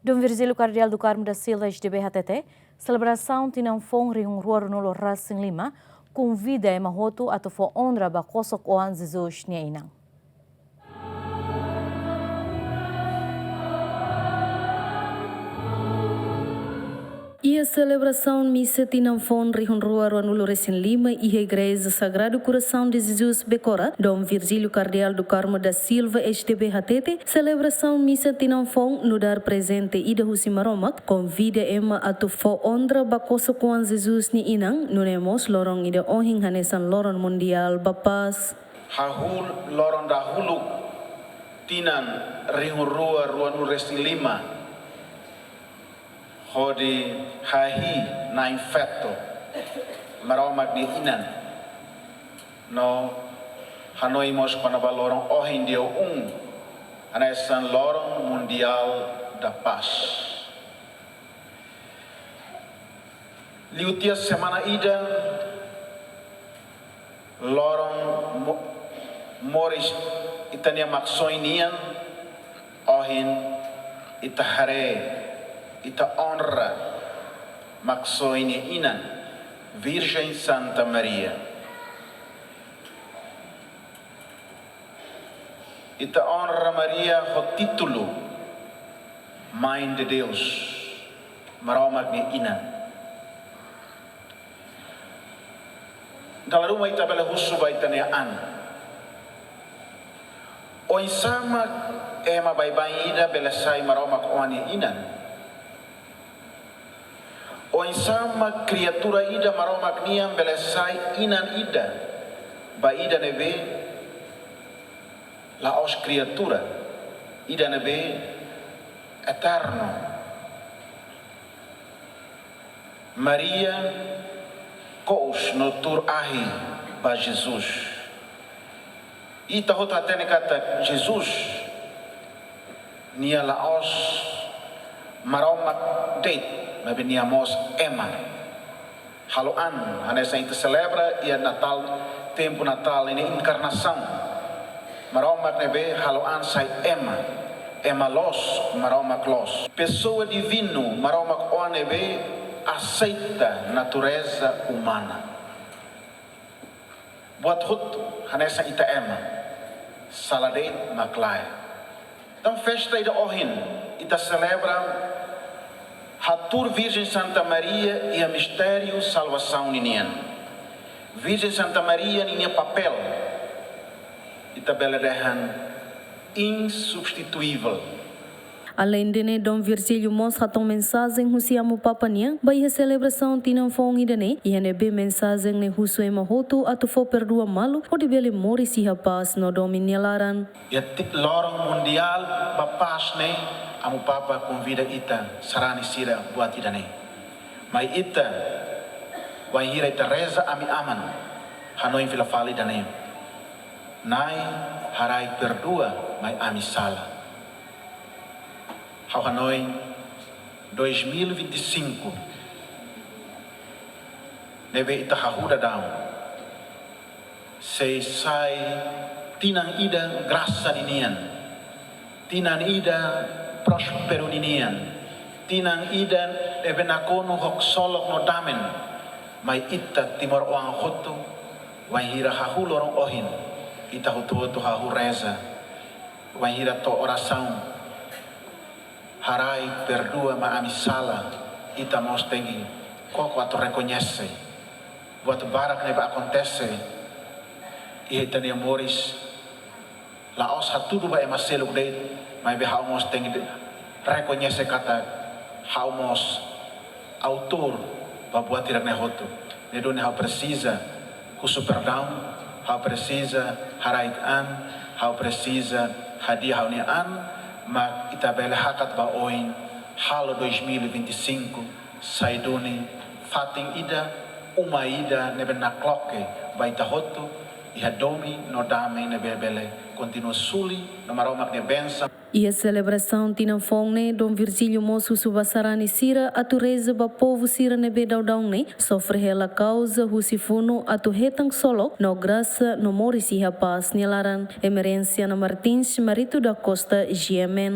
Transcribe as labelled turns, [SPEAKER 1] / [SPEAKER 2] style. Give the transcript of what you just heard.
[SPEAKER 1] Dom Virgílio Cardeal do Carmo da Silva, SDB Hatete, Selebrasaun Tinan Foun rihunruar nulo ras lima, konvida hotu atau Foun onra ba kosok Jesus inan. E a celebração missa Tinan Foun rihunruar nulo recém lima e a Igreja Sagrado Coração de Jesus Becora, Dom Virgílio Cardeal do Carmo da Silva, SDB Hatete, celebração missa Tinan Foun no dar presente ida husimaromak, convida ema atu Foun onra ba kosok Jesus inan, nunemos lorong ida ohing hanesan lorong mundial bapas.
[SPEAKER 2] Hahul lorong dahulu Tinan rihunruar nulo recém lima. Hodi hahi na infeto maromak di inan no hanoi mos para balorong ohindio anesan lorong mundial da paz. Liutia semana ida lorong moris itania maksoinian ohin itahare ita onra maksoini inan Virgem Santa Maria. Ita honra Maria o título Mãe de Deus, maromak ni inan. Dalam rumah ita bela husu baita ni an. O insama ema bai ida bela sai maromak oni inan. O insama criatura ida maromak niam belesai inan ida ba ida nebe la os criatura ida nebe eterno. Maria kous no tur ahi ba Jesus ita hotu hatene kata Jesus nia la os maromak date mabiniamos ema haluan anessa itu celebra ia Natal tempo Natal ini encarnação maromak nebe haluan sai ema los maromak los pessoa divino maromak o nebe aceita natureza humana buat hotu anessa ita ema saladeit maklai dan festa ida ohin ita celebra Hatur Virgem Santa Maria e a mistério salvação ninian. Virgem Santa Maria ninha papel. Itabela dehan insubstituível.
[SPEAKER 1] Além de Dom Virgílio mostra a mensagem husiamu papania, vai a celebração Tinan Foun idane e a mensagem ne husu ema hotu atu fo perdua malu o de bele mori si rapaz no dominialaran.
[SPEAKER 2] E lorong mundial bapas ne amu papa konvida ita sarani sira buat idane. Mai ita wahira ita reza ami aman hanoi vila fali dane. Nai harai perdua mai ami sala. Hau Hanoi 2025 neve ita hahuda daun sei sai tinan ida graça ninian tinan ida prospero ninian tinan ida neve nakono hok solok no damen mai ita timor oang hotu wahira hahulorong ohin ita hotu hahu reza wahira to oração harai perdua ma ami sala ita mos tengi koko atu reconhece buat barak neba acontece e ita ne moris la os hatudu ba ema seluk deit mai be hau mos tengi reconhece kata hau mos autor ba buat tirak ne hotu ne do ne hau precisa kusu perdão hau precisa harai an hau precisa hadiah hau ne an ma itabela hakat ba oin halo 2025 saidoni fating ida uma ida nebe nakloke ba ita hotu iha domi no dame nebe bele continua suli no maromak ne benção.
[SPEAKER 1] E a celebração Tinan Foun ne Dom Virgílio moço subasarani sira atu reza ba povo sira nebe daudau ne sofre hela causa husifuno atu hetang solo no graça no morisi rapaz nilaran emerência na Martins Marito da Costa Yemen.